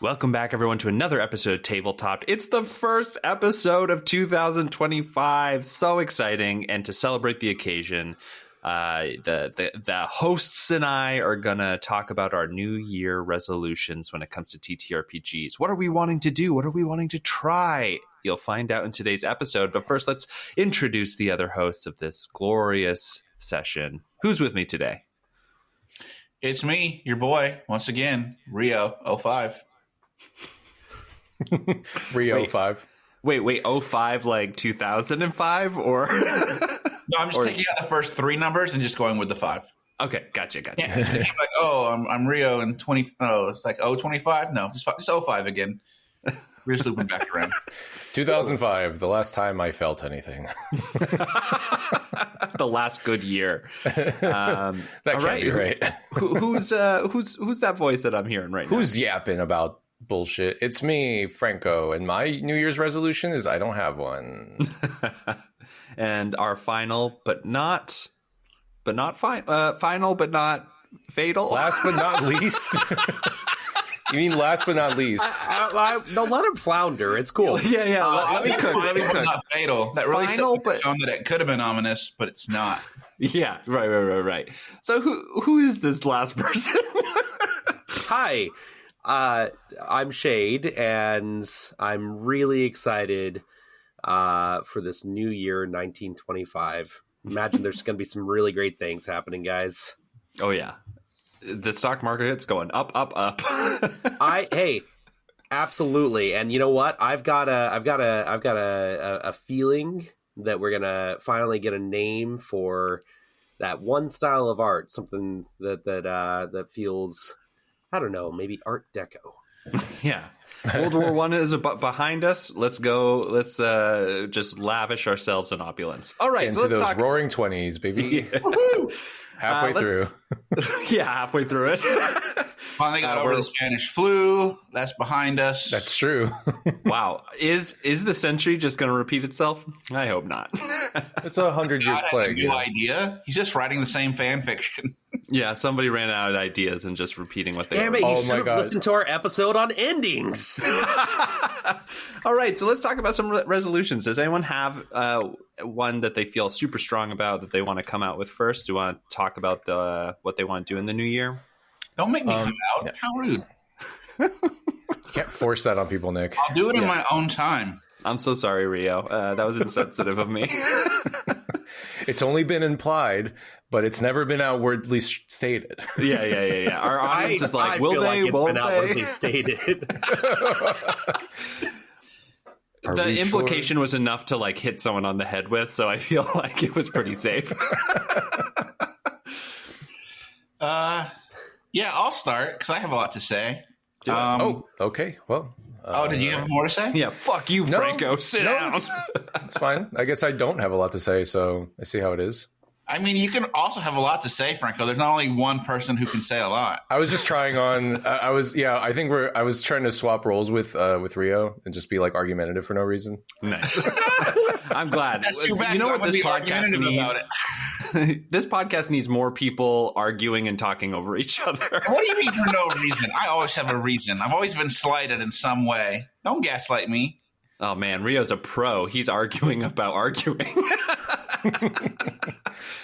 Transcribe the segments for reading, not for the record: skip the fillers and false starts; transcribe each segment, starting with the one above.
Welcome back, everyone, to another episode of Tabletopped. It's the first episode of 2025. So exciting. And to celebrate the occasion, the hosts and I are going to talk about our New Year resolutions when it comes to TTRPGs. What are we wanting to do? What are we wanting to try? You'll find out in today's episode. But first, let's introduce the other hosts of this glorious session. Who's with me today? It's me, your boy, once again, Rio05. Rio 5. Wait, 05 like 2005 or? No, I'm just taking out the first three numbers and just going with the 5. Okay, gotcha. Yeah, like, I'm Rio and 20. Oh, it's like 025. No, just 05 again. We're just looping back around. 2005, the last time I felt anything. The last good year. That can't be right. Who's that voice that I'm hearing right now? Who's yapping about bullshit? It's me, Franco, and my New Year's resolution is I don't have one. And our final, but not final, but not fatal. Last but not least. You mean last but not least? No, let him flounder. It's cool. Yeah. Let me cook. Not fatal. That really Final, but that it could have been ominous, but it's not. Yeah, right. So who is this last person? Hi, I'm Shade, and I'm really excited for this new year, 1925. Imagine there's going to be some really great things happening, guys. Oh yeah, the stock market's going up. Hey, absolutely. And you know what? I've got a feeling that we're gonna finally get a name for that one style of art, something that feels, I don't know, maybe Art Deco. Yeah. World War I is behind us. Let's go. Let's just lavish ourselves in opulence. All right. Into those roaring 20s, baby. Yeah. Halfway through. Yeah, halfway through it. Finally got over the Spanish flu. That's behind us. That's true. Wow. Is the century just going to repeat itself? I hope not. It's 100 years plague. New idea. He's just writing the same fan fiction. Yeah, somebody ran out of ideas and just repeating what they Damn were. it, you should have listened to our episode on endings. All right, so let's talk about some resolutions. Does anyone have one that they feel super strong about that they want to come out with first? Do you want to talk about what they want to do in the new year? Don't make me come out. Yeah. How rude. You can't force that on people, Nick. I'll do it in my own time. I'm so sorry, Rio. That was insensitive of me. It's only been implied, but it's never been outwardly stated. Yeah. Our audience is like, will feel they? Like it's won't been they? outwardly stated. The implication was enough to like hit someone on the head with, so I feel like it was pretty safe. Yeah, I'll start because I have a lot to say. Okay. Well. Did you have more to say? Yeah, fuck you, Franco. Sit down. It's fine. I guess I don't have a lot to say, so I see how it is. I mean, you can also have a lot to say, Franco. There's not only one person who can say a lot. I was just trying on. I was trying to swap roles with Rio and just be like argumentative for no reason. Nice. I'm glad. That's too bad. You know what this podcast argumentative about needs? This podcast needs more people arguing and talking over each other. What do you mean for no reason? I always have a reason. I've always been slighted in some way. Don't gaslight me. Oh man, Rio's a pro. He's arguing about arguing.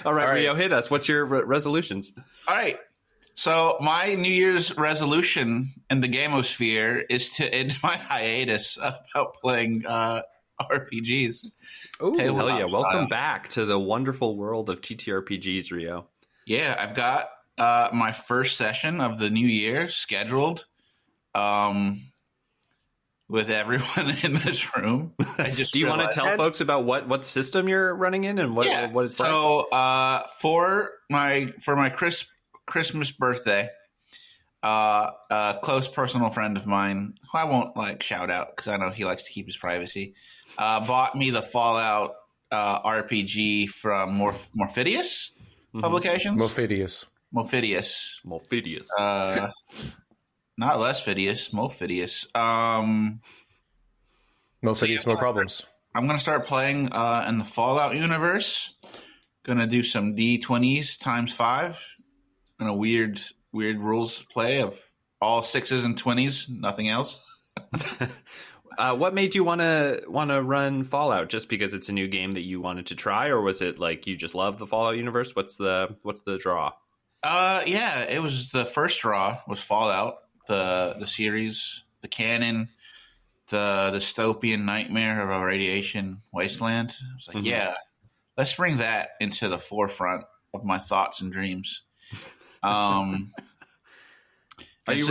All right, Rio, hit us. What's your resolutions? All right. So my New Year's resolution in the gamosphere is to end my hiatus about playing RPGs. Oh, hell yeah. Welcome style. back to the wonderful world of TTRPGs, Rio. Yeah, I've got my first session of the new year scheduled with everyone in this room. Do you want to tell folks about what system you're running in and what it's like? So for my Christmas birthday, a close personal friend of mine, who I won't shout out because I know he likes to keep his privacy, bought me the Fallout RPG from Morphidius Publications. Mophidius. Not less Fidius, Mophidius. Mophidius, no problems. I'm going to start playing in the Fallout universe. Going to do some D20s times 5 and a weird rules play of all 6s and 20s, nothing else. What made you want to run Fallout? Just because it's a new game that you wanted to try, or was it like you just love the Fallout universe? What's the draw? Yeah, it was the first draw was Fallout, the series, the canon, the dystopian nightmare of a radiation wasteland. I was like, yeah, let's bring that into the forefront of my thoughts and dreams. Are you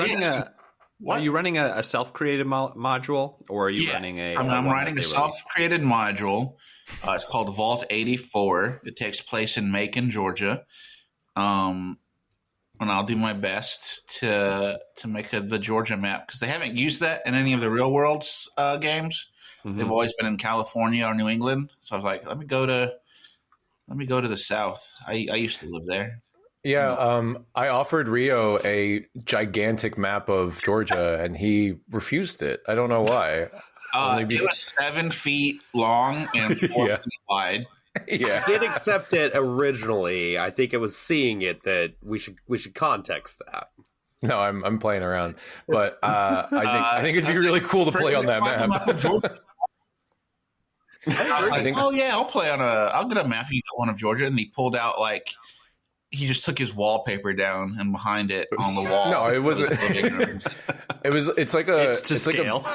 running a self-created module, or are you running a? I'm running a self-created module. It's called Vault 84. It takes place in Macon, Georgia. And I'll do my best to make the Georgia map, because they haven't used that in any of the Real Worlds games. They've always been in California or New England. So I was like, let me go to the South. I used to live there. Yeah, I offered Rio a gigantic map of Georgia, and he refused it. I don't know why. It was 7 feet long and 4 feet wide. Yeah, I did accept it originally. I think it was seeing it that we should context that. No, I'm playing around, but I think it'd be really cool to play on that map. I think, oh yeah, I'll get a map of one of Georgia, and he pulled out he just took his wallpaper down, and behind it on the wall. No, it wasn't. It's like a. It's to scale.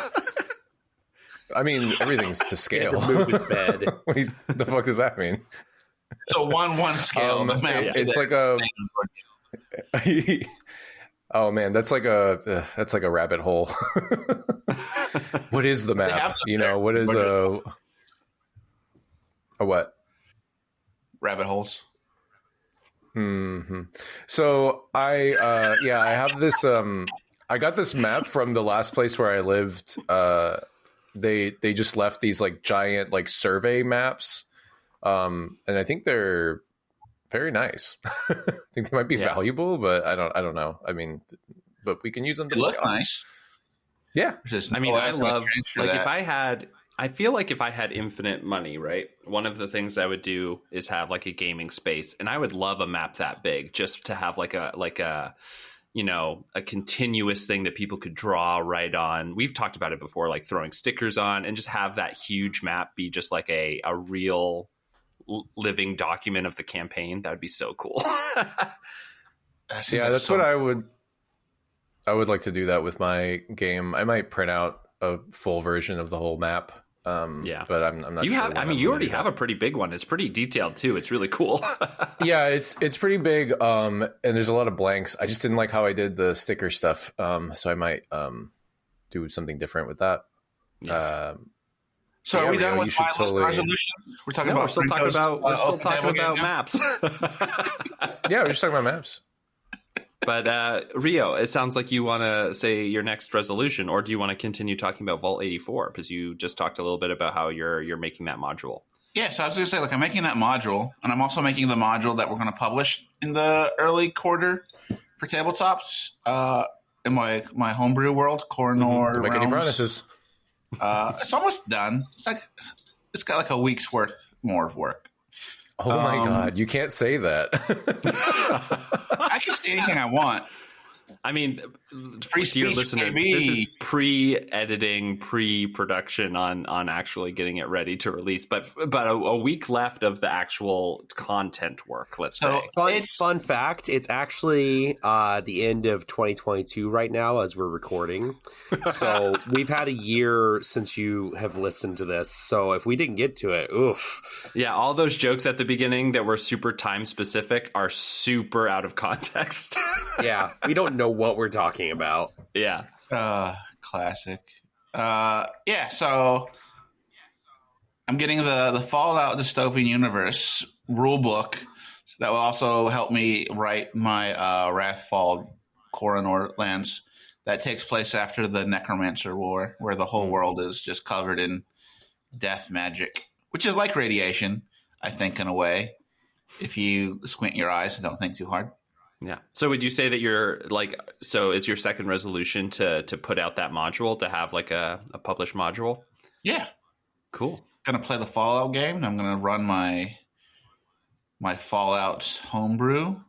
I mean, everything's to scale. Move his bed. What the fuck does that mean? So 1:1 scale. The map it's like a. Oh man, that's like a rabbit hole. What is the map? What is a what? Rabbit holes. So I have this. I got this map from the last place where I lived. They just left these giant survey maps, and I think they're very nice. I think they might be valuable, but I don't know. I mean, but we can use them. It looks nice. Yeah, I mean, I love I feel like if I had infinite money, right? One of the things I would do is have a gaming space, and I would love a map that big, just to have a continuous thing that people could draw right on. We've talked about it before, throwing stickers on, and just have that huge map be just a real living document of the campaign. That would be so cool. That's what I would like to do that with my game. I might print out a full version of the whole map. But I'm not. You already have a pretty big one. It's pretty detailed too. It's really cool. Yeah, it's pretty big. And there's a lot of blanks. I just didn't like how I did the sticker stuff. So I might do something different with that. Yeah. So are we done with my resolution? We're talking about. We're still talking about maps. Yeah, we're just talking about maps. But Rio, it sounds like you want to say your next resolution, or do you want to continue talking about Vault 84? Because you just talked a little bit about how you're making that module. Yeah, so I was going to say, I'm making that module, and I'm also making the module that we're going to publish in the early quarter for Tabletopped in my homebrew world, Coronor. Don't make any promises. It's almost done. It's got a week's worth more of work. Oh my God, you can't say that. I can say anything I want. I mean, Free to your speech, listener, baby. this is pre-editing, pre-production on actually getting it ready to release. But a week left of the actual content work, let's say. Fun fact, it's actually the end of 2022 right now as we're recording. So we've had a year since you have listened to this. So if we didn't get to it, oof. Yeah, all those jokes at the beginning that were super time specific are super out of context. Yeah, we don't know what we're talking about. Yeah. Classic. Yeah, so I'm getting the Fallout Dystopian Universe rulebook that will also help me write my Wrathfall Coronor lands that takes place after the Necromancer War, where the whole world is just covered in death magic, which is like radiation, I think, in a way, if you squint your eyes and don't think too hard. Yeah. So would you say that is your second resolution to put out that module, to have a published module? Yeah. Cool. Going to play the Fallout game. I'm going to run my Fallout homebrew.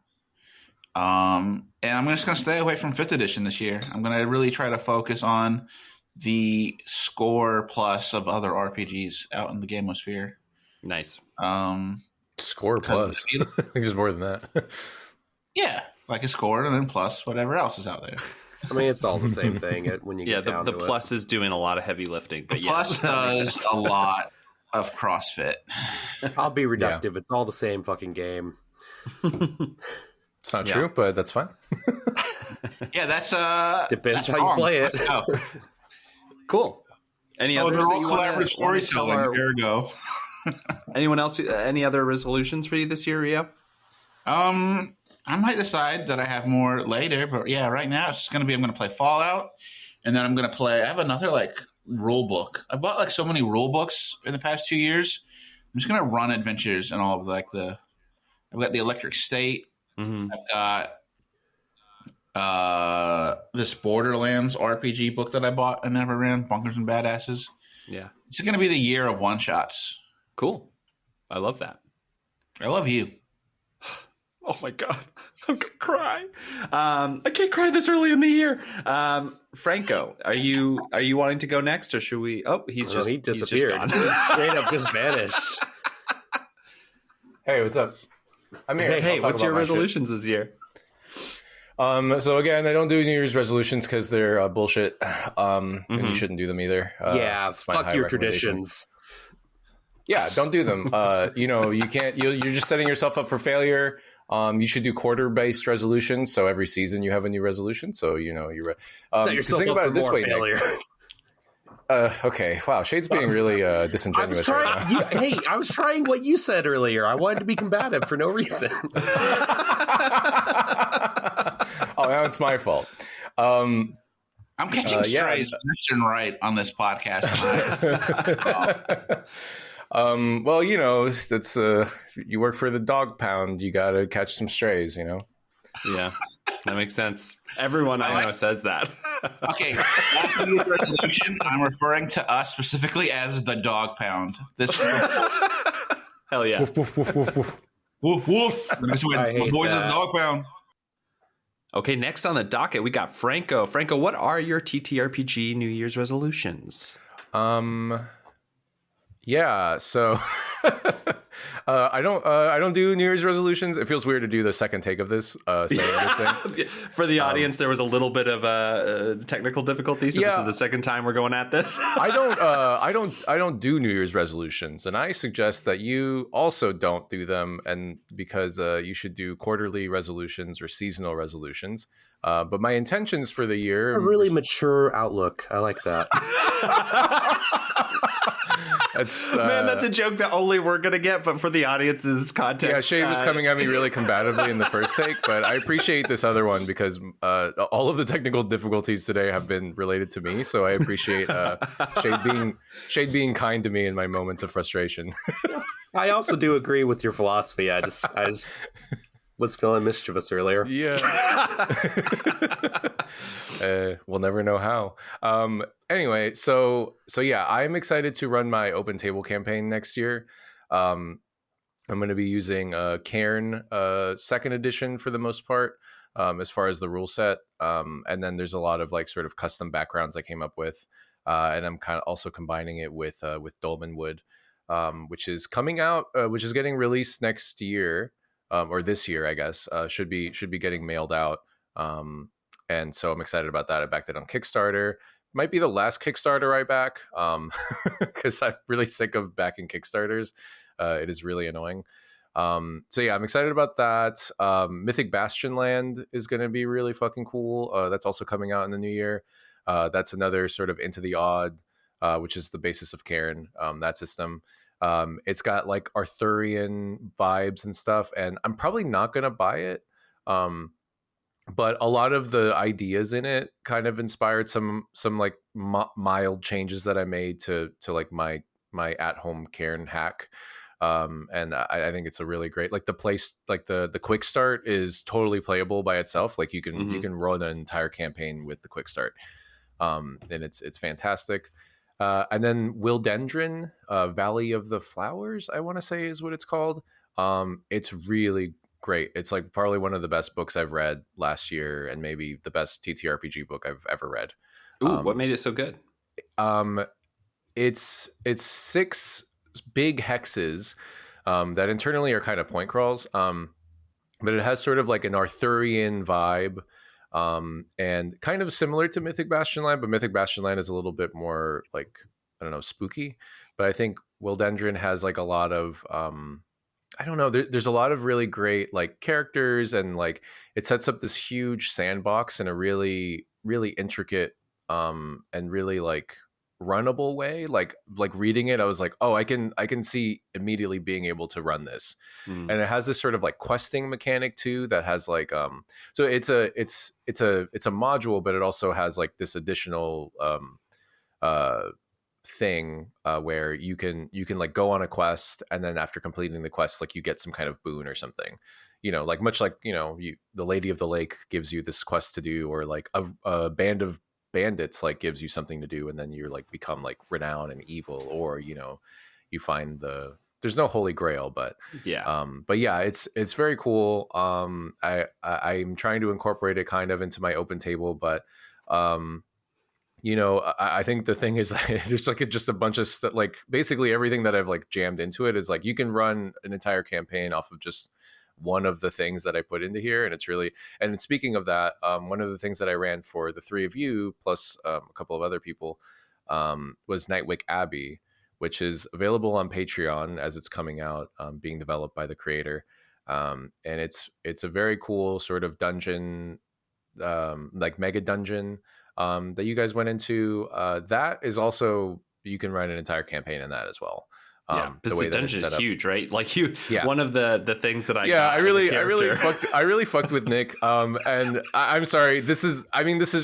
And I'm just going to stay away from 5th edition this year. I'm going to really try to focus on the score plus of other RPGs out in the gamosphere. Nice. Score plus. I think there's more than that. Yeah, like a score and then plus whatever else is out there. I mean, it's all the same thing when you get down the to plus is doing a lot of heavy lifting. But the plus does a lot of CrossFit. I'll be reductive. Yeah. It's all the same fucking game. It's not true, but that's fine. Yeah, that's depends how you play it. Cool. Any others? They're all collaborative storytelling. There we go. Anyone else? Any other resolutions for you this year, Rio? I might decide that I have more later, but yeah, right now it's just going to be I'm going to play Fallout, and then I'm going to play. I have another rule book. I bought so many rule books in the past 2 years. I'm just going to run adventures and all of I've got the Electric State. Mm-hmm. I've got this Borderlands RPG book that I bought and never ran, Bunkers and Badasses. Yeah, it's going to be the year of one shots. Cool. I love that. I love you. Oh my God, I'm gonna cry. I can't cry this early in the year. Franco, are you wanting to go next, or should we? Oh, he disappeared. He straight up just vanished. Hey, what's up? I'm here. Hey, what's your resolutions this year? So again, I don't do New Year's resolutions because they're bullshit. And you shouldn't do them either. Fuck your traditions. Yeah, don't do them. You can't. You're just setting yourself up for failure. You should do quarter-based resolutions. So every season you have a new resolution. So you're. Think about it this way, Nick. Okay. Wow. Shade's being really disingenuous right now. I was trying what you said earlier. I wanted to be combative for no reason. Oh, now it's my fault. I'm catching strays left and right on this podcast. Well, that's you work for the dog pound. You got to catch some strays, Yeah, that makes sense. Everyone I know says that. Okay, that's New Year's resolution. I'm referring to us specifically as the dog pound. This hell yeah. Woof, woof, woof, woof, woof. Woof, woof. My boys of the dog pound. Okay, next on the docket, we got Franco. Franco, what are your TTRPG New Year's resolutions? Yeah, so I don't do New Year's resolutions. It feels weird to do the second take of this, saying this thing. For the audience, there was a little bit of technical difficulties. So this is the second time we're going at this. I don't do New Year's resolutions, and I suggest that you also don't do them, and because you should do quarterly resolutions or seasonal resolutions. But my intentions for the year, a really mature outlook. I like that. Man, that's a joke that only we're gonna get, but for the audience's context. Yeah, Shade was coming at me really combatively in the first take, but I appreciate this other one because all of the technical difficulties today have been related to me. So I appreciate Shade being kind to me in my moments of frustration. I also do agree with your philosophy. I just was feeling mischievous earlier. Yeah. We'll never know how. Anyway, so yeah, I'm excited to run my open table campaign next year. I'm going to be using Cairn 2nd edition for the most part, as far as the rule set. And then there's a lot of sort of custom backgrounds I came up with. And I'm kind of also combining it with Dolmen Wood, which is coming out, which is getting released next year. Or this year, I guess, should be getting mailed out. And so I'm excited about that. I backed it on Kickstarter. Might be the last Kickstarter I back, because I'm really sick of backing Kickstarters. It is really annoying. So yeah, I'm excited about that. Mythic Bastion Land is going to be really fucking cool. That's also coming out in the new year. That's another sort of Into the Odd, which is the basis of Cairn, that system. It's got Arthurian vibes and stuff, and I'm probably not going to buy it. But a lot of the ideas in it kind of inspired some mild changes that I made to my at-home Cairn hack. And I think it's a really great, the place, the quick start is totally playable by itself. You can run an entire campaign with the quick start. And it's fantastic. And then Wildendron, Valley of the Flowers, I want to say is what it's called. It's really great. It's like probably one of the best books I've read last year, and maybe the best TTRPG book I've ever read. Ooh, what made it so good? Um, it's 6 big hexes that internally are kind of point crawls. But it has sort of like an Arthurian vibe, and kind of similar to Mythic Bastionland, but Mythic Bastionland is a little bit more like, I don't know, spooky. But I think Wildendron has like a lot of I don't know. There's a lot of really great like characters, and like it sets up this huge sandbox in a really really intricate and really like runnable way. Like reading it, I was like, oh, I can see immediately being able to run this. Mm. And it has this sort of like questing mechanic too that has like so it's a module, but it also has like this additional uh thing where you can like go on a quest, and then after completing the quest, like you get some kind of boon or something, like much like the Lady of the Lake gives you this quest to do, or like a band of bandits like gives you something to do, and then you're like become like renowned and evil, or you find there's no holy grail, but yeah, it's very cool. I'm trying to incorporate it kind of into my open table, but I think the thing is there's like just a bunch of stuff, like basically everything that I've like jammed into it is like you can run an entire campaign off of just one of the things that I put into here. And it's really, and speaking of that, one of the things that I ran for the 3 of you plus a couple of other people was Nightwick Abbey, which is available on Patreon as it's coming out, being developed by the creator. And it's a very cool sort of dungeon, like mega dungeon that you guys went into. That is also, you can run an entire campaign in that as well. Because the dungeon is huge, right? Like one of the things that I really fucked with Nick. And I'm sorry, this is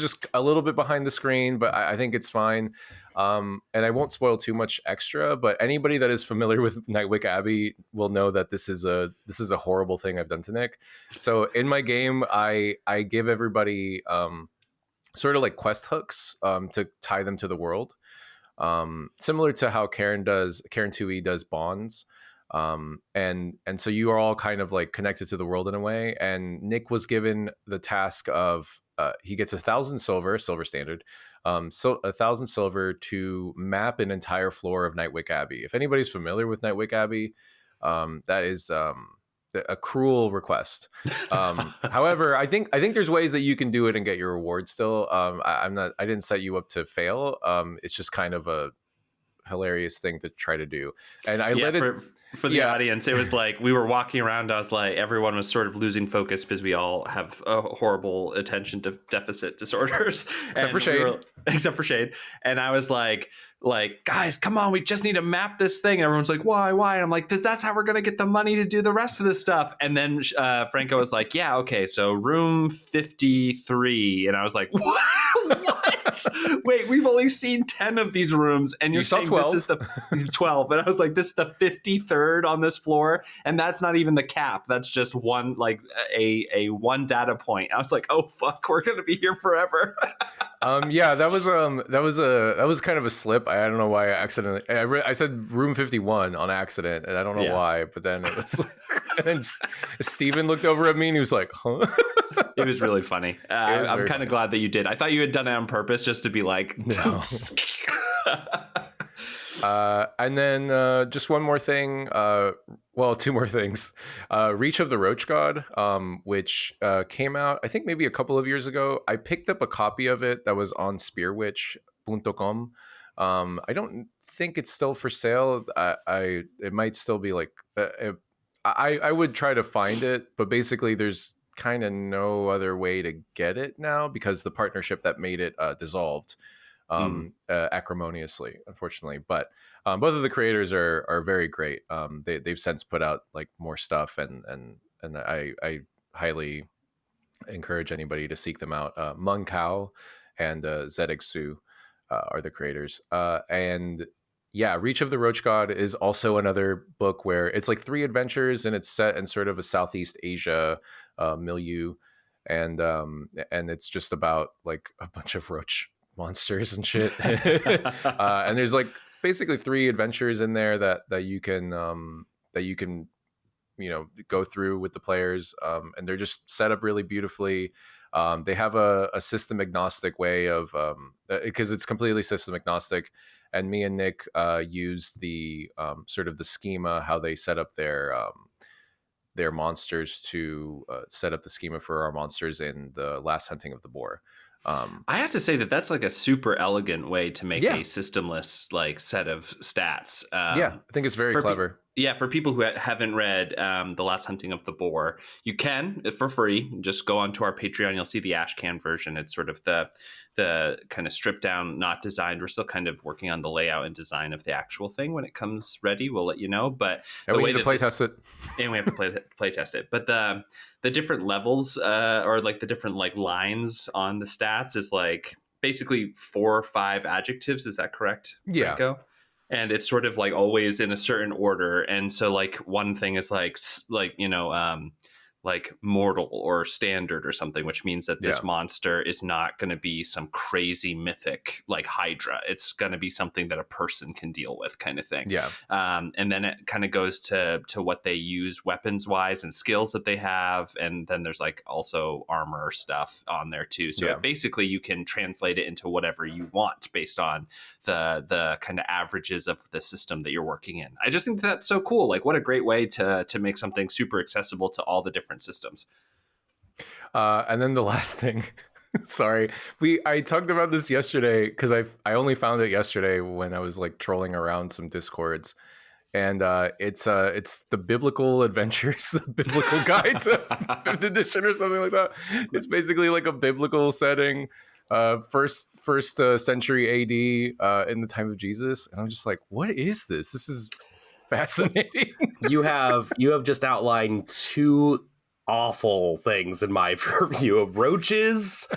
just a little bit behind the screen, but I think it's fine. And I won't spoil too much extra, but anybody that is familiar with Nightwick Abbey will know that this is a horrible thing I've done to Nick. So in my game, I give everybody sort of like quest hooks to tie them to the world. Similar to how Karen 2E does bonds. And so you are all kind of like connected to the world in a way. And Nick was given the task of, he gets 1,000 silver standard. So 1,000 silver to map an entire floor of Nightwick Abbey. If anybody's familiar with Nightwick Abbey, that is, a cruel request. However, I think there's ways that you can do it and get your reward still. I didn't set you up to fail. It's just kind of a hilarious thing to try to do. And I let it for the audience. It was like we were walking around. I was like, everyone was sort of losing focus because we all have a horrible attention deficit disorders, except for Shade. And I was like, guys, come on, we just need to map this thing. And everyone's like, why? And I'm like, because that's how we're gonna get the money to do the rest of this stuff. And then Franco was like, yeah, okay, so room 53. And I was like, what? Wait, we've only seen 10 of these rooms, and you're saying 12? This is the 12. And I was like, this is the 53rd on this floor, and that's not even the cap. That's just one, like a one data point. I was like, oh fuck, we're gonna be here forever. That was kind of a slip. I don't know why I accidentally I said room 51 on accident, and I don't know why, but then it was like, and then Steven looked over at me and he was like, huh? It was really funny. I'm kind of glad that you did. I thought you had done it on purpose just to be like, no. And then just one more thing. Well, 2 more things. Reach of the Roach God, which came out, I think maybe a couple of years ago. I picked up a copy of it that was on spearwitch.com. I don't think it's still for sale. It might still be like, I would try to find it, but basically there's kind of no other way to get it now because the partnership that made it dissolved acrimoniously, unfortunately. But both of the creators are very great. They've since put out like more stuff, and I highly encourage anybody to seek them out. Mung Kao and Zedek Su are the creators. And yeah, Reach of the Roach God is also another book where it's like 3 adventures, and it's set in sort of a Southeast Asia milieu, and it's just about like a bunch of roach monsters and shit. And there's like basically 3 adventures in there that you can go through with the players, and they're just set up really beautifully. They have a system agnostic way of because it's completely system agnostic, and me and Nick use the sort of the schema, how they set up their monsters to set up the schema for our monsters in the Last Hunting of the Boar. I have to say that that's like a super elegant way to make Yeah. a systemless like set of stats. I think it's very clever. For people who haven't read The Last Hunting of the Boar, you can, for free, just go onto our Patreon. You'll see the Ashcan version. It's sort of the kind of stripped down, not designed. We're still kind of working on the layout and design of the actual thing. When it comes ready, we'll let you know. But and we need to play test it. And we have to play test it. But the different levels or like the different like lines on the stats is like basically 4 or 5 adjectives. Is that correct? Yeah. Franco? And it's sort of like always in a certain order. And so like one thing is like mortal or standard or something, which means that this monster is not going to be some crazy mythic like Hydra. It's going to be something that a person can deal with, kind of thing. Yeah. And then it kind of goes to what they use weapons wise and skills that they have. And then there's like also armor stuff on there too. So basically you can translate it into whatever you want based on the kind of averages of the system that you're working in. I just think that's so cool. Like what a great way to make something super accessible to all the different systems. And then the last thing, sorry, I talked about this yesterday because I only found it yesterday when I was like trolling around some discords, and it's the Biblical Adventures, the Biblical Guide to 5th edition or something like that. It's basically like a biblical setting, first century AD, in the time of Jesus, and I'm just like, what is this? This is fascinating. You have just outlined 2 awful things in my purview of roaches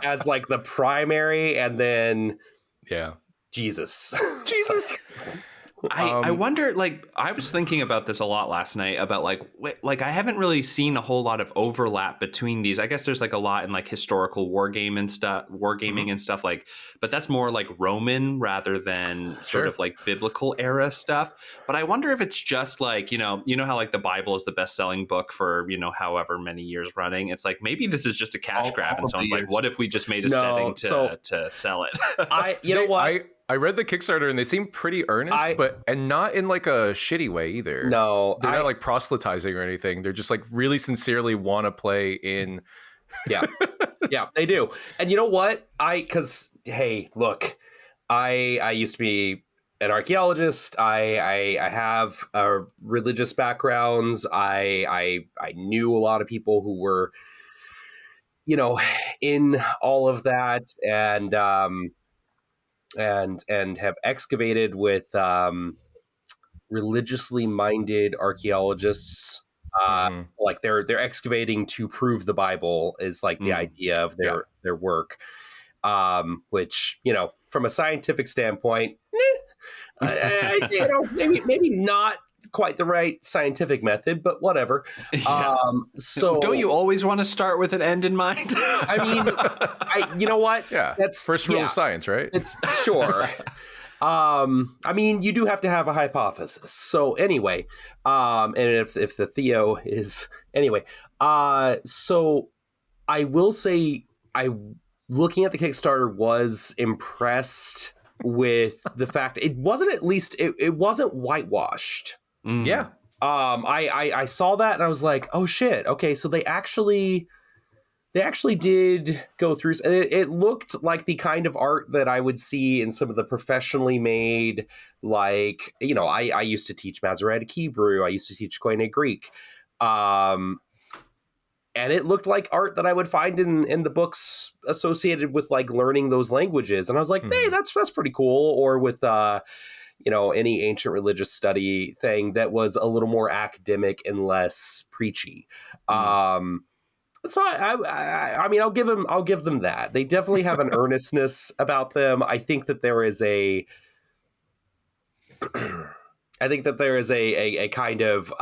as like the primary, and then Jesus. I wonder, like, I was thinking about this a lot last night about like I haven't really seen a whole lot of overlap between these. I guess there's like a lot in like historical wargaming and stuff like, but that's more like Roman rather than sort of like biblical era stuff. But I wonder if it's just like, you know how like the Bible is the best selling book for, however many years running. It's like, maybe this is just a cash grab. And someone's like, what if we just made a setting to sell it? I read the Kickstarter and they seem pretty earnest, and not in like a shitty way either. No, they're not like proselytizing or anything. They're just like really sincerely want to play in. Yeah, they do. And you know what? Because hey, look, I used to be an archaeologist. I have religious backgrounds. I knew a lot of people who were, in all of that, and have excavated with religiously minded archaeologists. Like they're excavating to prove the Bible is like the idea of their work, which, from a scientific standpoint, maybe not quite the right scientific method, but whatever. So don't you always want to start with an end in mind? I mean, you know what? Yeah, that's first rule of science, right? It's sure. I mean, you do have to have a hypothesis. So anyway, and if the Theo is anyway, so I will say, looking at the Kickstarter was impressed with the fact it wasn't, at least it wasn't whitewashed. Yeah. I saw that and I was like, oh shit. Okay. So they actually did go through, and it looked like the kind of art that I would see in some of the professionally made, like, I used to teach Masoretic Hebrew. I used to teach Koine Greek. And it looked like art that I would find in the books associated with like learning those languages. And I was like, hey, that's pretty cool. Or with, any ancient religious study thing that was a little more academic and less preachy. So I mean, I'll give them that. They definitely have an earnestness about them. I think that there is a kind of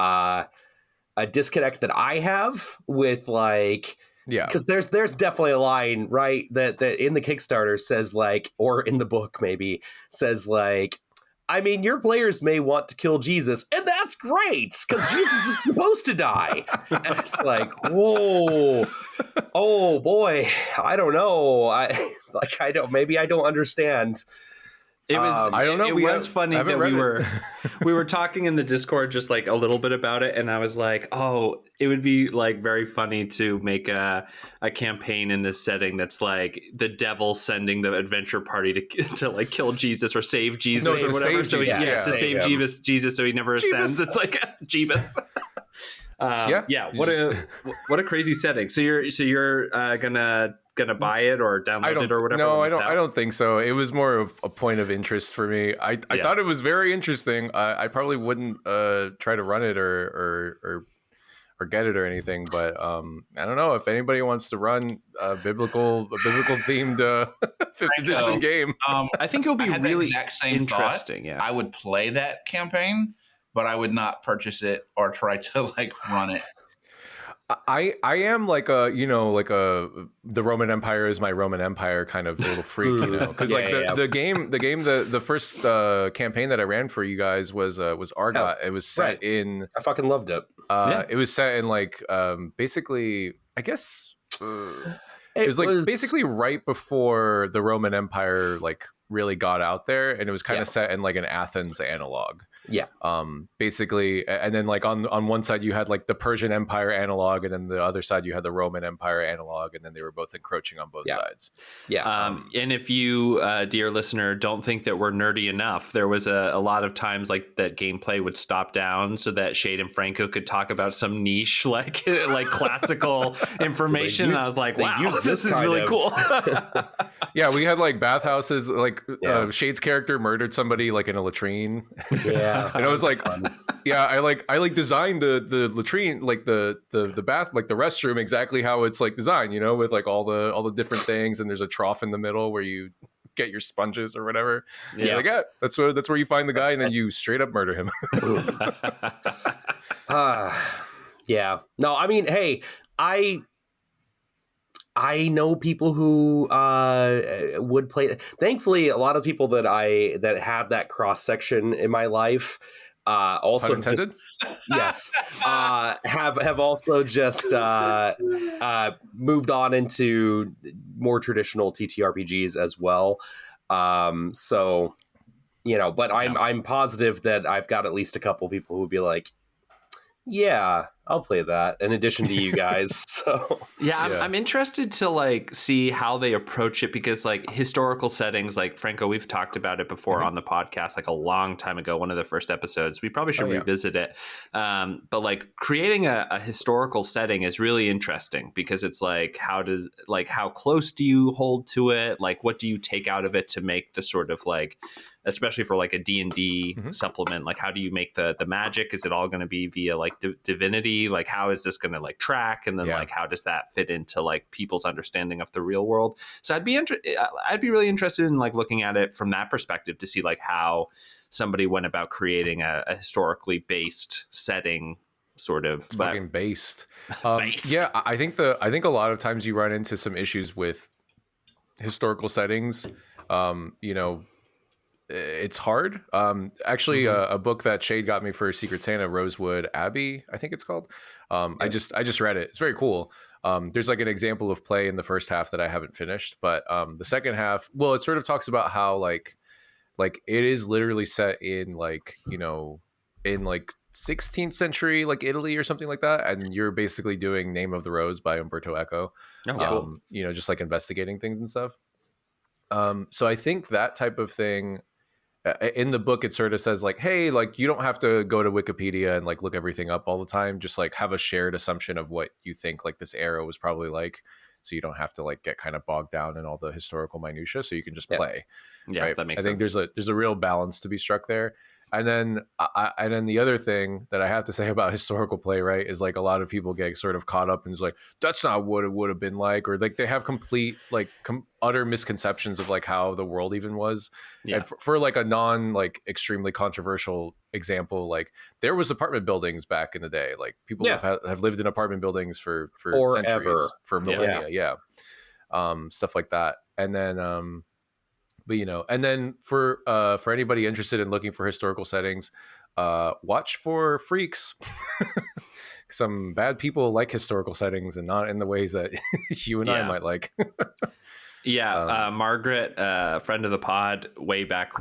a disconnect that I have with like, because there's definitely a line, right, that in the Kickstarter says like, or in the book maybe says like, I mean, your players may want to kill Jesus, and that's great because Jesus is supposed to die. And it's like, whoa, oh boy, I don't know. Maybe I don't understand. It was. I don't know. It was funny that we were talking in the Discord just like a little bit about it, and I was like, "Oh, it would be like very funny to make a campaign in this setting that's like the devil sending the adventure party to like kill Jesus or save Jesus or whatever." So to save Jesus, so he never ascends. It's like Jeebus. What a crazy setting. So you're gonna buy it or download it or whatever? No, I don't think so. It was more of a point of interest for me. I thought it was very interesting. I probably wouldn't try to run it or get it or anything, but I don't know if anybody wants to run a biblical themed 5th edition game. I think it'll be really interesting. Yeah, I would play that campaign, but I would not purchase it or try to like run it. I am like the Roman Empire is my Roman Empire kind of little freak, because the first campaign that I ran for you guys was Argot. It was set in. I fucking loved it. It was set in like basically, I guess it was like basically right before the Roman Empire like really got out there, and it was kind of set in like an Athens analog. Yeah. Basically, and then like on one side you had like the Persian Empire analog, and then the other side you had the Roman Empire analog, and then they were both encroaching on both sides. Yeah. And if you, dear listener, don't think that we're nerdy enough, there was a lot of times like that gameplay would stop down so that Shade and Franco could talk about some niche like classical information. And I was like, wow, this is really cool. Yeah, we had like bathhouses, like Shade's character murdered somebody like in a latrine. Yeah. And I was like, I like designed the latrine, like the bath, like the restroom exactly how it's like designed, with like all the different things, and there's a trough in the middle where you get your sponges or whatever. Yeah, like, that's where you find the guy, and then you straight up murder him. Yeah. No, I mean, hey, I know people who would play. Thankfully, a lot of people that have that cross section in my life also just have also just moved on into more traditional TTRPGs as well. So but I'm positive that I've got at least a couple people who would be like, yeah, I'll play that in addition to you guys. So I'm interested to like see how they approach it, because like historical settings, like Franco, we've talked about it before on the podcast, like a long time ago, one of the first episodes. We probably should revisit it. But like creating a historical setting is really interesting, because it's like, how close do you hold to it? Like, what do you take out of it to make the sort of like, especially for like a D&D supplement, like how do you make the magic? Is it all going to be via like divinity? Like how is this going to like track? And then like how does that fit into like people's understanding of the real world? So I'd be really interested in like looking at it from that perspective to see like how somebody went about creating a historically based setting, sort of. Fucking based. Yeah, I think a lot of times you run into some issues with historical settings. It's hard. Actually, a book that Shade got me for Secret Santa, Rosewood Abbey, I think it's called. I just read it. It's very cool. There's like an example of play in the first half that I haven't finished, but the second half, well, it sort of talks about how like it is literally set in like, in like 16th century like Italy or something like that, and you're basically doing Name of the Rose by Umberto Eco. Cool. Just like investigating things and stuff. So I think that type of thing, in the book, it sort of says like, hey, like you don't have to go to Wikipedia and like look everything up all the time. Just like have a shared assumption of what you think like this era was probably like, so you don't have to like get kind of bogged down in all the historical minutia. So you can just play. Yeah, right? That makes sense. I think there's a real balance to be struck there. And then the other thing that I have to say about historical play, right, is like a lot of people get sort of caught up in like, that's not what it would have been like, or like they have complete like utter misconceptions of like how the world even was. Yeah. And for like a non like extremely controversial example, like there was apartment buildings back in the day. Like people have lived in apartment buildings for centuries, for millennia. Yeah. Stuff like that. And then But and then for anybody interested in looking for historical settings, watch for Freaks. Some bad people like historical settings and not in the ways that you and I might like. Yeah, Margaret, friend of the pod, way back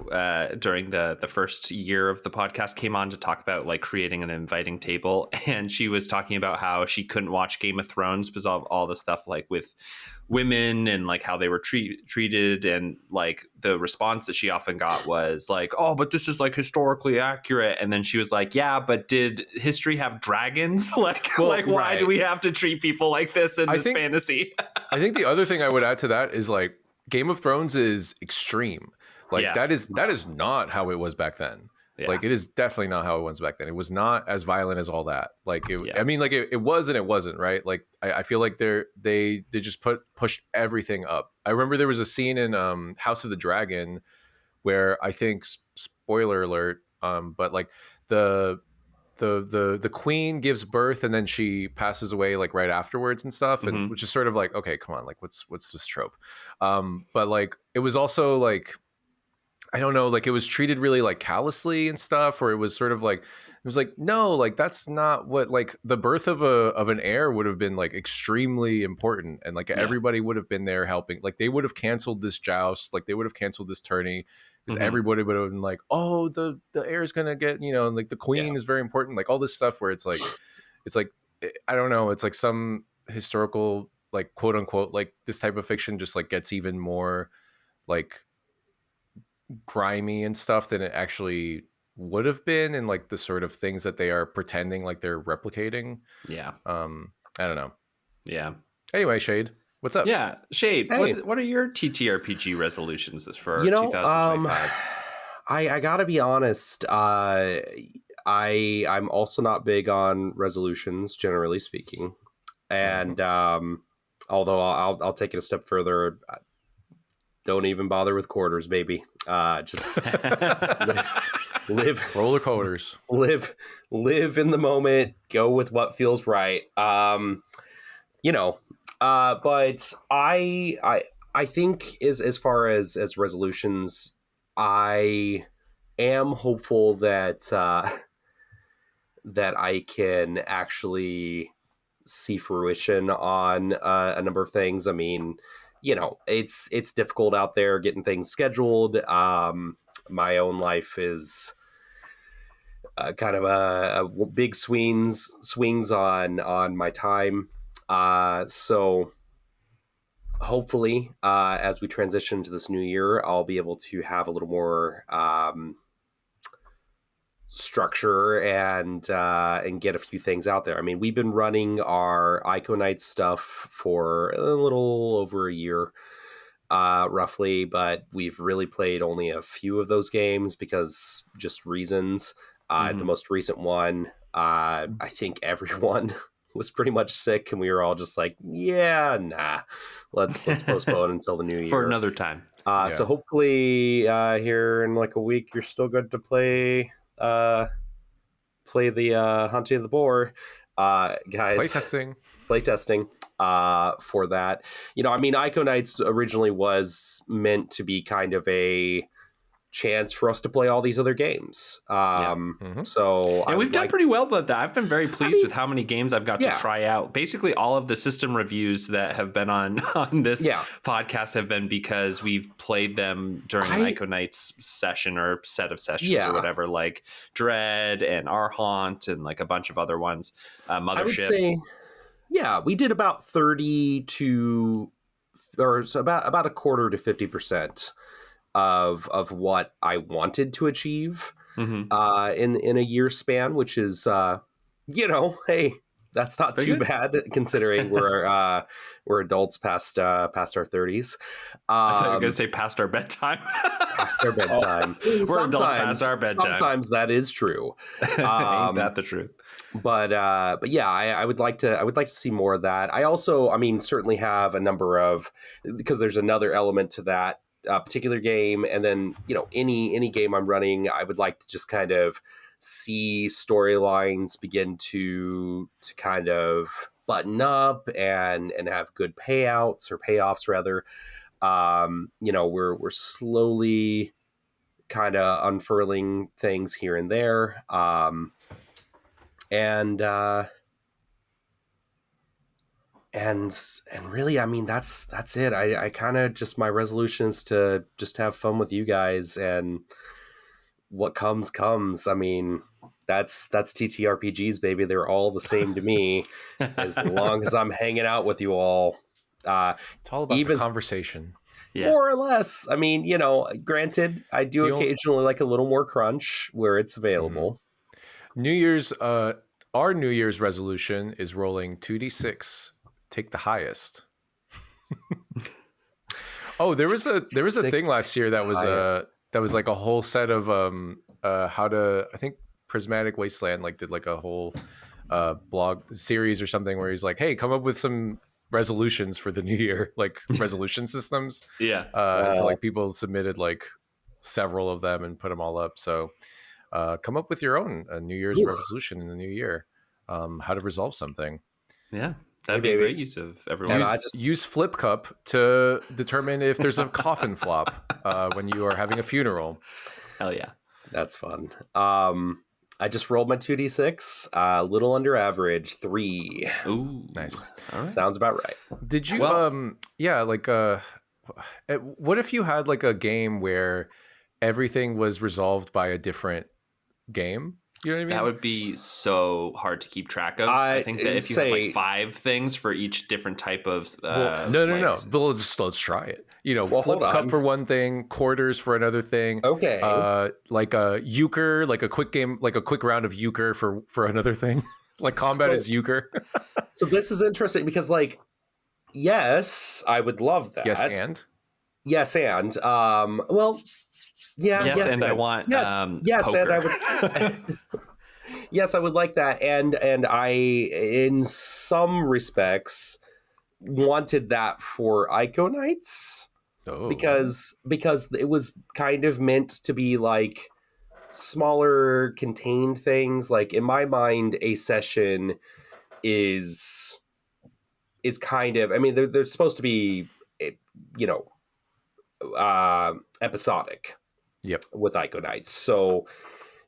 during the first year of the podcast, came on to talk about like creating an inviting table, and she was talking about how she couldn't watch Game of Thrones because of all the stuff like with women and like how they were treated, and like the response that she often got was like, "Oh, but this is like historically accurate," and then she was like, "Yeah, but did history have dragons? Why do we have to treat people like this in this fantasy?" I think the other thing I would add to that is like Game of Thrones is extreme. Like that is not how it was back then. Yeah. Like it is definitely not how it was back then. It was not as violent as all that. Like I mean, like it was and it wasn't, right? Like I feel like they just pushed everything up. I remember there was a scene in House of the Dragon where I think, spoiler alert, but like the queen gives birth and then she passes away like right afterwards and stuff, and which is sort of like, okay, come on, like what's this trope? But like it was also like, I don't know, like it was treated really like callously and stuff, or it was sort of like, it was like, no, like that's not what, like the birth of an heir would have been like extremely important, and like everybody would have been there helping. Like they would have canceled this joust, like they would have canceled this tourney, because everybody would have been like, oh, the heir is gonna get, and like the queen is very important, like all this stuff where it's like I don't know, it's like some historical like quote unquote like this type of fiction just like gets even more like grimy and stuff than it actually would have been, and like the sort of things that they are pretending like they're replicating. I don't know. Anyway, Shade, what's up? Shade, hey. What are your TTRPG resolutions for 2025? I gotta be honest, I'm also not big on resolutions, generally speaking, and although I'll take it a step further, don't even bother with quarters, baby. Just live roller coasters. Live in the moment. Go with what feels right. But I think as far as resolutions, I am hopeful that that I can actually see fruition on a number of things. I mean, it's difficult out there getting things scheduled. My own life is kind of a big swings on my time. So hopefully, as we transition to this new year, I'll be able to have a little more structure and get a few things out there. I mean, we've been running our Iconite stuff for a little over a year, roughly, but we've really played only a few of those games because just reasons. The most recent one, I think everyone was pretty much sick, and we were all just like, let's postpone until the new year for another time. So hopefully here in like a week, you're still good to play the Hunting of the Boar, guys. Playtesting for that. I mean, Iconites originally was meant to be kind of a chance for us to play all these other games. So and we've done pretty well with that. I've been very pleased with how many games I've got to try out. Basically, all of the system reviews that have been on this podcast have been because we've played them during an Iconites session or set of sessions or whatever, like Dread and Arhaunt and like a bunch of other ones. Mothership. I would say, we did about 30 to, or so about a quarter to 50% of what I wanted to achieve in a year span, which is hey, that's not too bad considering we're adults past our 30s. I thought you were going to say past our bedtime. Past our bedtime. We're adults past our bedtime. Sometimes that is true. Ain't that the truth? But yeah, I would like to see more of that. I also, certainly have a number of, because there's another element to that particular game, and then any game I'm running, I would like to just kind of see storylines begin to kind of button up and have good payouts or payoffs rather. We're slowly kind of unfurling things here and there. And really, I mean, that's it. I kind of just, my resolution is to just have fun with you guys, and what comes. I mean, that's TTRPGs, baby. They're all the same to me as long as I'm hanging out with you all. It's all about the conversation. Yeah. More or less. I mean, granted, I do occasionally like a little more crunch where it's available. New Year's, our New Year's resolution is rolling 2d6. Take the highest. Oh, there was a thing last year that was like a whole set of I think Prismatic Wasteland like did like a whole blog series or something where he's like, hey, come up with some resolutions for the new year, like resolution systems. Yeah. And so like people submitted like several of them and put them all up. So come up with your own New Year's resolution in the new year. How to resolve something. Yeah. That'd be a great use of everyone. Use Flip Cup to determine if there's a coffin flop when you are having a funeral. Hell yeah. That's fun. I just rolled my 2d6, a little under average, 3. Ooh, nice. All right. Sounds about right. Did you, what if you had like a game where everything was resolved by a different game? You know what I mean? That would be so hard to keep track of. I think that if you have like 5 things for each different type of... no. But let's try it. Flip cup for one thing, quarters for another thing. Okay. Like a euchre, like a quick game, like a quick round of euchre for another thing. Like combat is euchre. So this is interesting because, like, yes, I would love that. Yes, and? Yes, and. Well... Yeah. Yes, and I want yes, poker. and I would. Yes, I would like that, and I, in some respects, wanted that for Ico Nights because it was kind of meant to be like smaller, contained things. Like in my mind, a session is kind of. I mean, they're supposed to be, episodic. Yep. With Ico Nights. So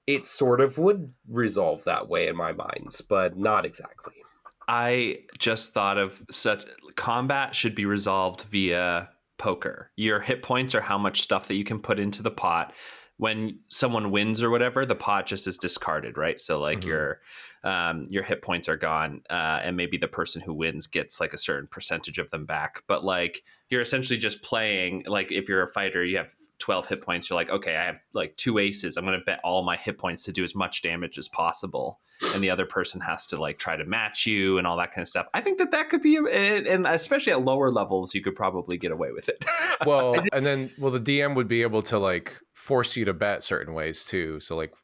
it sort of would resolve that way in my minds, but not exactly. I just thought of such combat should be resolved via poker. Your hit points are how much stuff that you can put into the pot. When someone wins or whatever, the pot just is discarded, right? So like your hit points are gone, and maybe the person who wins gets like a certain percentage of them back. But like you're essentially just playing, like if you're a fighter, you have 12 hit points. You're like, okay, I have like 2 aces. I'm going to bet all my hit points to do as much damage as possible. And the other person has to like try to match you and all that kind of stuff. I think that could be, and especially at lower levels, you could probably get away with it. Well, and then, the DM would be able to like force you to bet certain ways too. So like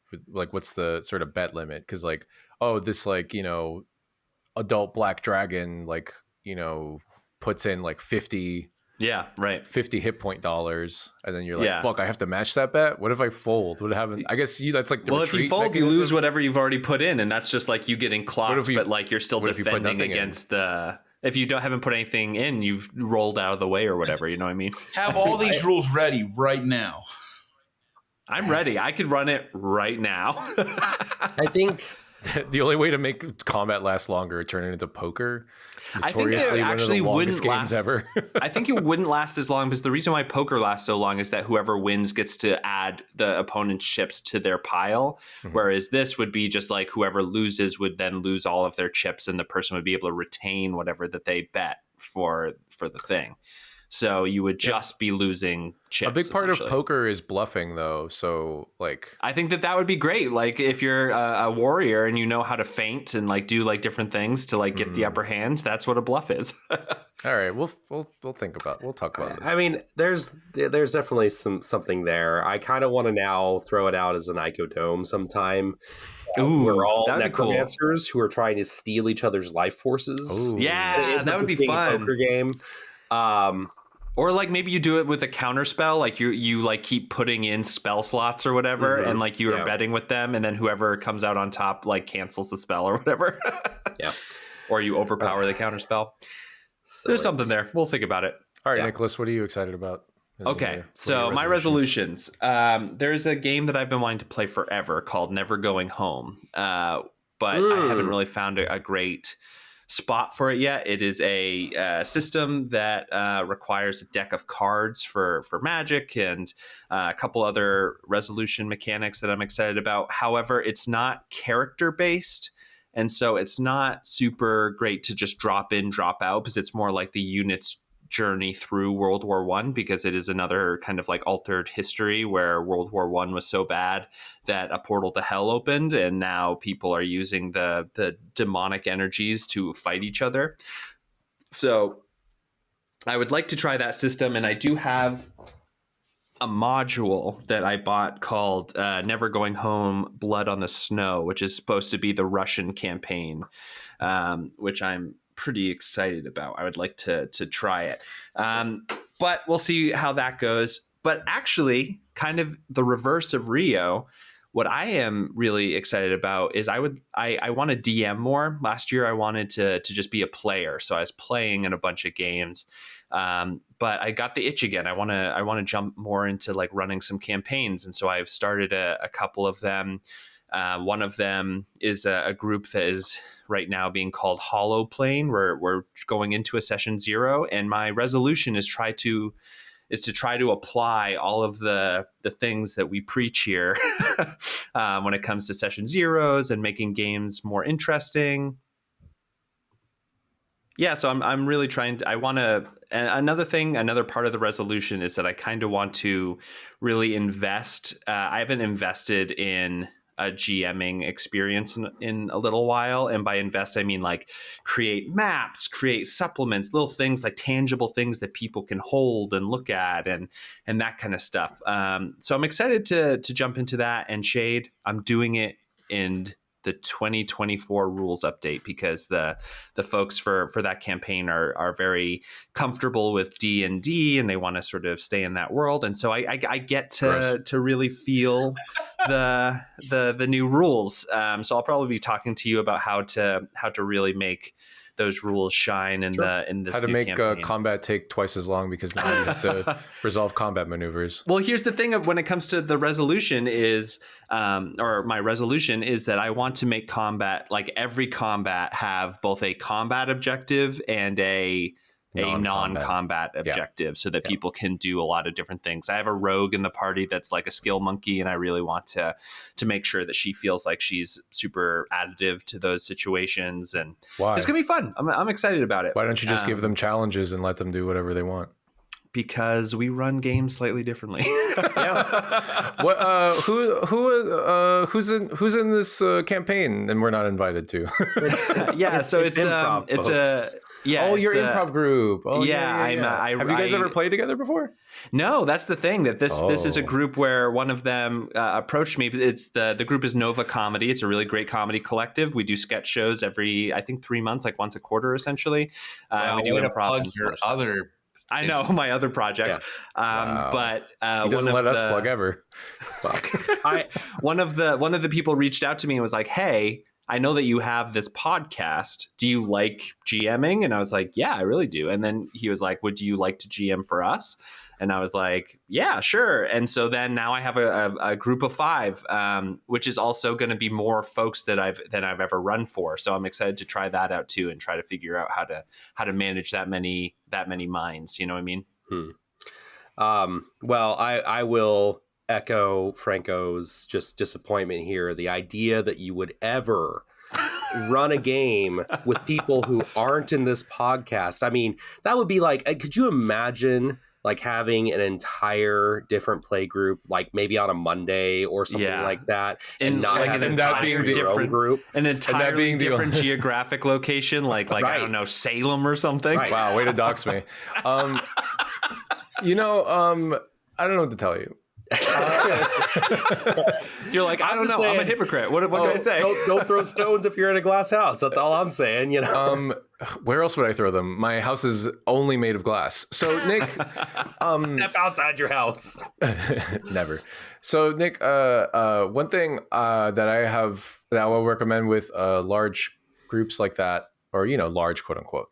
what's the sort of bet limit? Because like, oh, this like, adult black dragon, like, puts in like 50 hit point dollars, and then you're like, fuck, I have to match that bet. What if I fold? What haven't? I guess that's like the if you fold, mechanism. You lose whatever you've already put in, and that's just like you getting clocked, but like you're still defending against the. If you haven't put anything in, you've rolled out of the way or whatever. You know what I mean? Have all these rules ready right now. I'm ready. I could run it right now. I think the only way to make combat last longer is turn it into poker. I think it actually wouldn't last. Ever. I think it wouldn't last as long because the reason why poker lasts so long is that whoever wins gets to add the opponent's chips to their pile. Mm-hmm. Whereas this would be just like whoever loses would then lose all of their chips, and the person would be able to retain whatever that they bet for the thing. So you would just be losing chips. A big part of poker is bluffing, though. So, like, I think that would be great. Like, if you're a warrior and you know how to feint and like do like different things to like get the upper hand, that's what a bluff is. All right, we'll talk about this. I mean, there's definitely something there. I kind of want to now throw it out as an Icodome sometime. We're all necromancers who are trying to steal each other's life forces. Ooh. Yeah, that would be fun. Poker game. Or like maybe you do it with a counter spell, like you like keep putting in spell slots or whatever, and like you are betting with them, and then whoever comes out on top like cancels the spell or whatever. Yeah. Or you overpower the counter spell. There's something there. We'll think about it. All right, Yeah. Nicholas, what are you excited about? Okay, so my resolutions. There's a game that I've been wanting to play forever called Never Going Home, but I haven't really found a great spot for it yet. It is a system that requires a deck of cards for Magic and a couple other resolution mechanics that I'm excited about. However, it's not character based. And so it's not super great to just drop in, drop out, because it's more like the units journey through World War One, because it is another kind of like altered history where World War One was so bad that a portal to hell opened, and now people are using the demonic energies to fight each other. So I would like to try that system, and I do have a module that I bought called Never Going Home Blood on the Snow, which is supposed to be the Russian campaign, which I'm pretty excited about. I would like to try it. But we'll see how that goes. But actually, kind of the reverse of Rio, what I am really excited about is I want to DM more. Last year, I wanted to just be a player. So I was playing in a bunch of games. But I got the itch again. I want to jump more into like running some campaigns. And so I've started a couple of them. One of them is a group that is right now being called Hollow Plane. We're going into a session 0, and my resolution is to try to apply all of the things that we preach here when it comes to session 0s and making games more interesting. Yeah, so I'm really trying to, I want to, another part of the resolution is that I kind of want to really invest. I haven't invested in a GMing experience in a little while. And by invest, I mean like create maps, create supplements, little things like tangible things that people can hold and look at and that kind of stuff. So I'm excited to jump into that. And Shade, I'm doing it in the 2024 rules update because the folks for that campaign are very comfortable with D&D and they want to sort of stay in that world. And so I get to really feel the new rules. So I'll probably be talking to you about how to really make those rules shine in this how to new make campaign. Combat take twice as long because now you have to resolve combat maneuvers. Well, here's the thing of when it comes to the resolution is, or my resolution is that I want to make combat, like every combat, have both a combat objective and a non-combat objective, so that people can do a lot of different things. I have a rogue in the party that's like a skill monkey, and I really want to make sure that she feels like she's super additive to those situations. And it's gonna be fun. I'm excited about it. Why don't you just give them challenges and let them do whatever they want? Because we run games slightly differently. What? Who's in this campaign and we're not invited to? It's improv. Your improv group. Have you guys ever played together before? No, that's the thing. That this is a group where one of them approached me. It's the group is Nova Comedy. It's a really great comedy collective. We do sketch shows every 3 months, like once a quarter, essentially. We do improv. I know my other projects, but he doesn't let us plug ever. One of the people reached out to me and was like, "Hey, I know that you have this podcast. Do you like GMing?" And I was like, "Yeah, I really do." And then he was like, "Would you like to GM for us?" And I was like, "Yeah, sure." And so then now I have a group of 5, which is also going to be more folks than I've ever run for. So I'm excited to try that out too and try to figure out how to manage that many minds. You know what I mean? Well, I will echo Franco's just disappointment here. The idea that you would ever run a game with people who aren't in this podcast. I mean, that would be like, could you imagine like having an entire different play group, like maybe on a Monday or something like that, and not like an entire different group, an entirely different geographic location, like I don't know, Salem or something. Right. Wow, way to dox me. I don't know what to tell you. You're like, I don't know. Saying, I'm a hypocrite. What can I say? Don't throw stones if you're in a glass house. That's all I'm saying. You know. Where else would I throw them? My house is only made of glass. So Nick, step outside your house. Never. So Nick, one thing that I will recommend with large groups like that, or large quote unquote,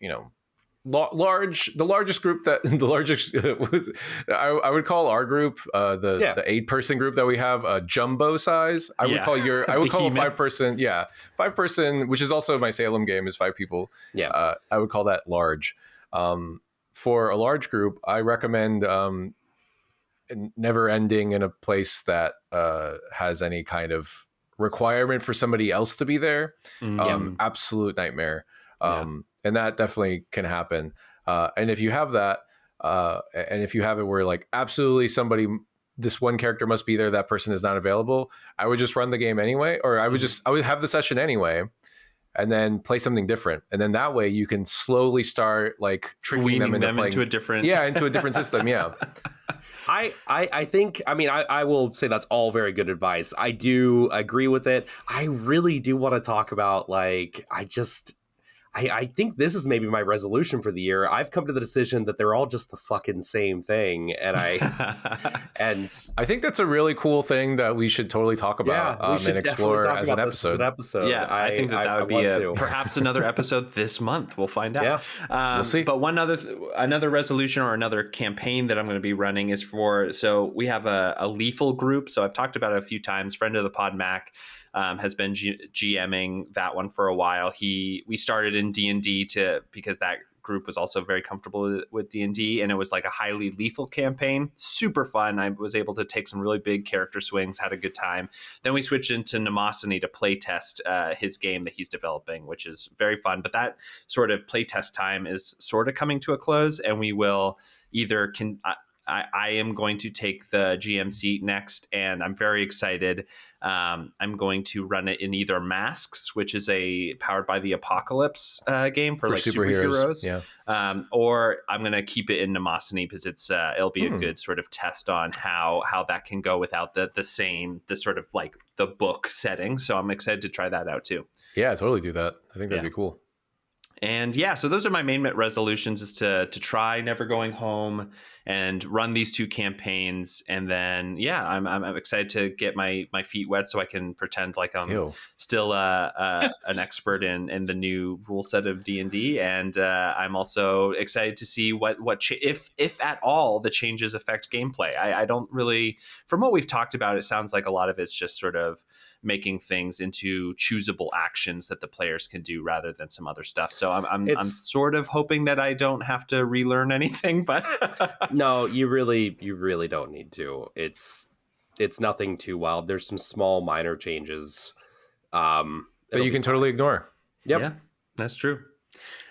the largest group that the largest I would call our group the 8-person group that we have jumbo size. I would call a 5-person 5-person, which is also my Salem game, is 5 people. I would call that large. For a large group, I recommend never ending in a place that has any kind of requirement for somebody else to be there. Absolute nightmare. And that definitely can happen. And if you have that, and if you have it where like absolutely this one character must be there, that person is not available, I would just run the game anyway, or I would have the session anyway, and then play something different. And then that way you can slowly start like tricking them into a different system. Yeah. I think, I mean, I will say that's all very good advice. I do agree with it. I really do want to talk about like, I think this is maybe my resolution for the year. I've come to the decision that they're all just the fucking same thing. And I think that's a really cool thing that we should totally talk about and explore as an episode. Yeah, I think that would be perhaps another episode this month. We'll find out. Yeah. We'll see. But another resolution or another campaign that I'm going to be running is so we have a lethal group. So I've talked about it a few times. Friend of the pod, Mac, has been GMing that one for a while. We started in D&D because that group was also very comfortable with D&D, and it was like a highly lethal campaign. Super fun. I was able to take some really big character swings, had a good time. Then we switched into Mnemosiny to play test his game that he's developing, which is very fun. But that sort of play test time is sort of coming to a close, and we will either I am going to take the GM seat next, and I'm very excited. I'm going to run it in either Masks, which is a Powered by the Apocalypse game for like superheroes. Or I'm going to keep it in Mnemosiny because it'll be a good sort of test on how that can go without the sort of like the book setting. So I'm excited to try that out too. Yeah, totally do that. I think that'd be cool. And so those are my main resolutions, is to try Never Going Home and run these 2 campaigns. And then, I'm excited to get my feet wet so I can pretend like I'm still an expert in the new rule set of D&D. And I'm also excited to see if at all, the changes affect gameplay. I don't really, from what we've talked about, it sounds like a lot of it's just sort of making things into choosable actions that the players can do rather than some other stuff. So I'm sort of hoping that I don't have to relearn anything, but no, you really don't need to. It's nothing too wild. There's some small minor changes that you can totally ignore. Yep. Yeah, that's true.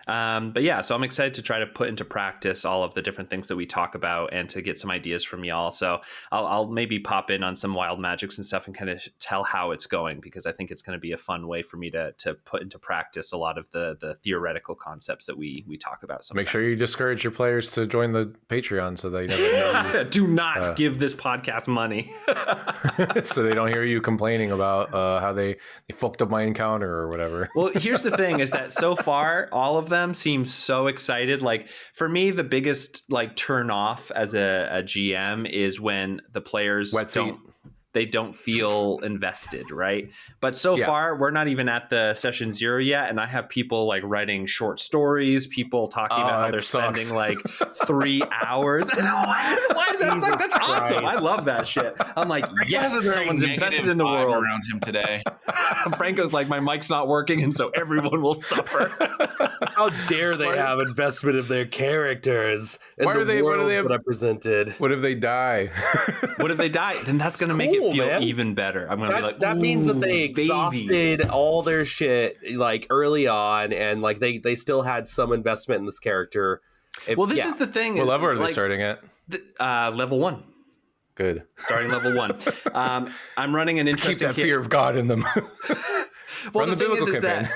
But so I'm excited to try to put into practice all of the different things that we talk about and to get some ideas from y'all. So I'll maybe pop in on some wild magics and stuff and kind of tell how it's going, because I think it's going to be a fun way for me to put into practice a lot of the theoretical concepts that we talk about sometimes. Make sure you discourage your players to join the Patreon so they never know. Do not give this podcast money. So they don't hear you complaining about how they fucked up my encounter or whatever. Well, here's the thing, is that so far all of them seem so excited. Like for me, the biggest like turn off as a GM is when the players don't feel invested, right? But so far, we're not even at the session 0 yet, and I have people like writing short stories, people talking about how they're spending like 3 hours. Why is that suck? That's awesome. I love that shit. I'm like, yes, someone's invested in the world around him today. Franco's like, my mic's not working, and so everyone will suffer. How dare they have investment of their characters in the world that I presented? What if they die? What if they die? Then that's going to make it feel even better. I'm going to be like, that means that they exhausted all their shit like early on, and like they still had some investment in this character. This is the thing. What level are they starting at? Level 1. Good. Starting level 1. I'm running an interesting... Keep that fear of God in them. Well, the thing is that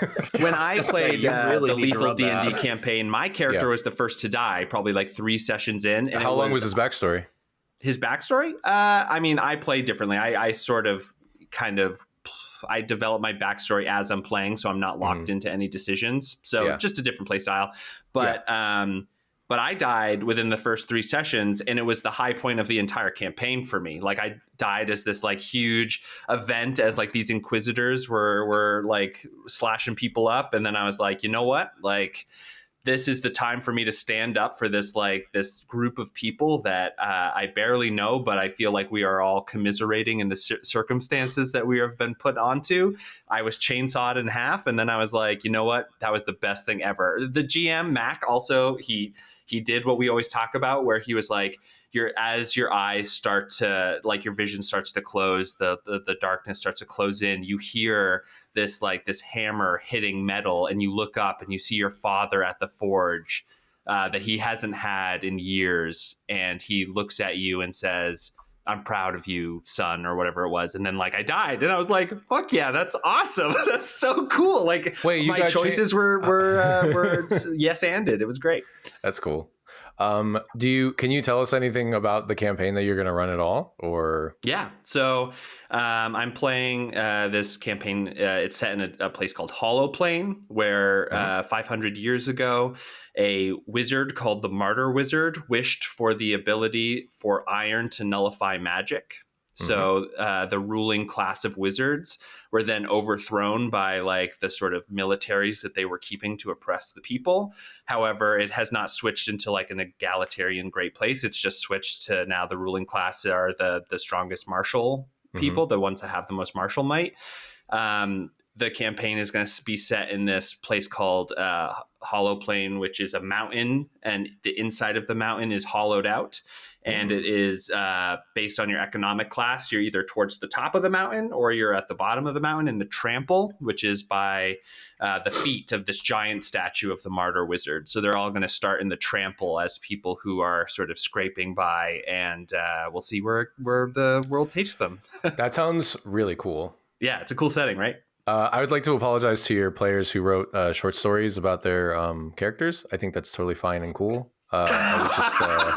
when I played the lethal D&D campaign, my character was the first to die, probably like 3 sessions in. And how long was his backstory? His backstory? I mean, I play differently. I sort of I develop my backstory as I'm playing, so I'm not locked into any decisions. So just a different play style. But I died within the first 3 sessions, and it was the high point of the entire campaign for me. Like I died as this like huge event, as like these inquisitors were like slashing people up, and then I was like, you know what? Like this is the time for me to stand up for this group of people that I barely know, but I feel like we are all commiserating in the circumstances that we have been put onto. I was chainsawed in half, and then I was like, you know what? That was the best thing ever. The GM, Mac, also, he did what we always talk about, where he was like, as your eyes start to, like, your vision starts to close, the darkness starts to close in, you hear this hammer hitting metal, and you look up and you see your father at the forge that he hasn't had in years, and he looks at you and says, I'm proud of you, son, or whatever it was. And then, like, I died, and I was like, fuck yeah, that's awesome. That's so cool. Like, wait, my choices were yes-anded. It was great. That's cool. Can you tell us anything about the campaign that you're going to run at all, or? Yeah. So I'm playing this campaign. It's set in a place called Hollow Plane, where 500 years ago, a wizard called the Martyr Wizard wished for the ability for iron to nullify magic. So the ruling class of wizards were then overthrown by, like, the sort of militaries that they were keeping to oppress the people. However, it has not switched into, like, an egalitarian great place. It's just switched to now the ruling class are the strongest martial people, the ones that have the most martial might. The campaign is going to be set in this place called Hollow Plane, which is a mountain, and the inside of the mountain is hollowed out. And it is based on your economic class. You're either towards the top of the mountain or you're at the bottom of the mountain in the trample, which is by the feet of this giant statue of the Martyr Wizard. So they're all going to start in the trample as people who are sort of scraping by, and we'll see where the world takes them. That sounds really cool. Yeah, it's a cool setting, right? I would like to apologize to your players who wrote short stories about their characters. I think that's totally fine and cool. I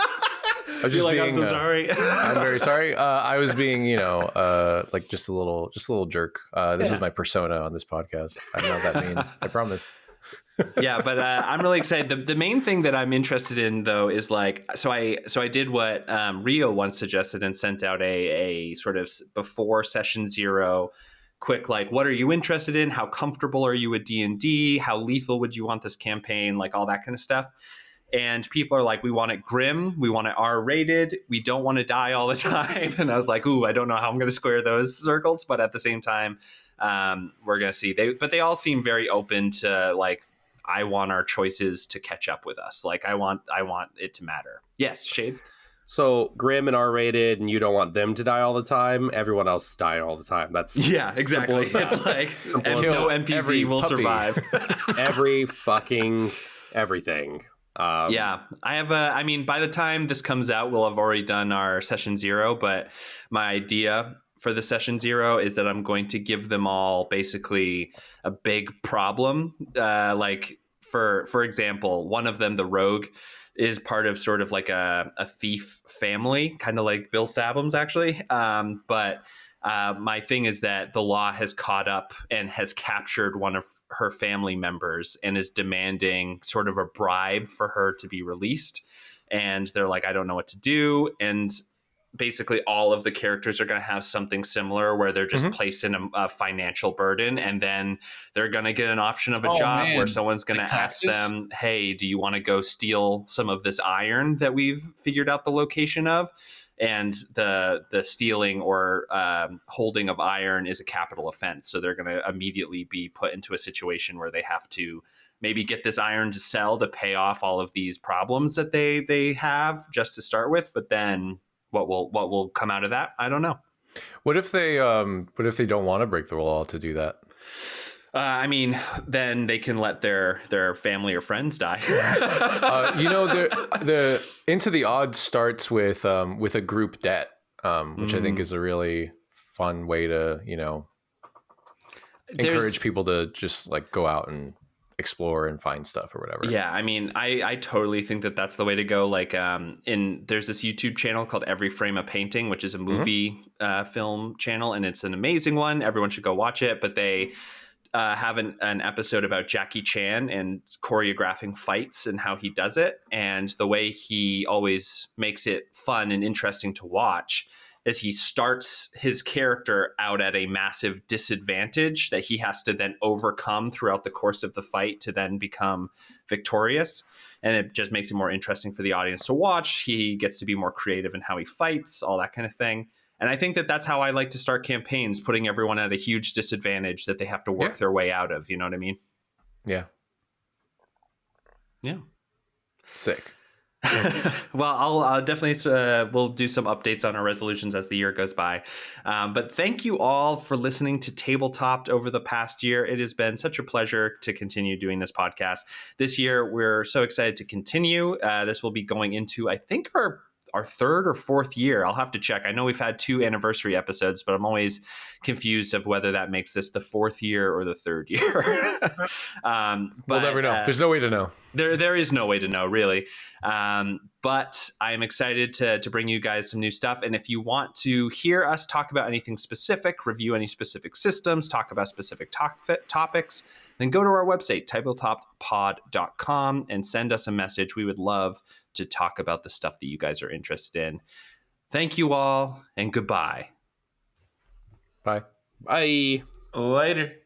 was just being, I'm so sorry. I'm very sorry. I was being, like just a little jerk. This is my persona on this podcast. I don't know what that means. I promise. Yeah, but I'm really excited. The main thing that I'm interested in, though, is like, so I did what Rio once suggested and sent out a sort of before session 0 quick, like, what are you interested in? How comfortable are you with D&D? How lethal would you want this campaign? Like, all that kind of stuff. And people are like, we want it grim. We want it R-rated. We don't want to die all the time. And I was like, ooh, I don't know how I'm going to square those circles. But at the same time, we're going to see. They all seem very open to, like, I want our choices to catch up with us. Like, I want it to matter. Yes, Shade? So grim and R-rated, and you don't want them to die all the time. Everyone else is dying all the time. That's exactly. It's like, and no NPC will survive. Every fucking everything. Yeah, I mean, by the time this comes out, we'll have already done our session 0. But my idea for the session 0 is that I'm going to give them all basically a big problem. Like, for example, one of them, the rogue, is part of sort of like a thief family, kind of like Bill Stabham's, actually. But my thing is that the law has caught up and has captured one of her family members and is demanding sort of a bribe for her to be released. And they're like, I don't know what to do. And basically all of the characters are going to have something similar where they're just placed in a financial burden, and then they're going to get an option of a job where someone's going to ask them, hey, do you want to go steal some of this iron that we've figured out the location of? And the stealing or holding of iron is a capital offense. So they're going to immediately be put into a situation where they have to maybe get this iron to sell to pay off all of these problems that they have just to start with. But then what will come out of that? I don't know. What if they don't want to break the law to do that? I mean, then they can let their family or friends die. The Into the Odds starts with a group debt, which I think is a really fun way to encourage people to just like go out and explore and find stuff or whatever. Yeah, I mean, I totally think that that's the way to go. Like, there's this YouTube channel called Every Frame a Painting, which is a movie film channel, and it's an amazing one. Everyone should go watch it. But they have an episode about Jackie Chan and choreographing fights and how he does it. And the way he always makes it fun and interesting to watch is he starts his character out at a massive disadvantage that he has to then overcome throughout the course of the fight to then become victorious. And it just makes it more interesting for the audience to watch. He gets to be more creative in how he fights, all that kind of thing. And I think that that's how I like to start campaigns, putting everyone at a huge disadvantage that they have to work their way out of. You know what I mean? Yeah. Yeah. Sick. Well, I'll definitely we'll do some updates on our resolutions as the year goes by. But thank you all for listening to Tabletopped over the past year. It has been such a pleasure to continue doing this podcast. This year, we're so excited to continue. This will be going into, I think, our third or fourth year. I'll have to check. I know we've had 2 anniversary episodes, but I'm always confused of whether that makes this the 4th year or the 3rd year. We'll never know. There's no way to know. There is no way to know, really. But I'm excited to bring you guys some new stuff. And if you want to hear us talk about anything specific, review any specific systems, talk about specific topics, then go to our website, tabletoppedpod.com, and send us a message. We would love to talk about the stuff that you guys are interested in. Thank you all, and goodbye. Bye. Bye. Later.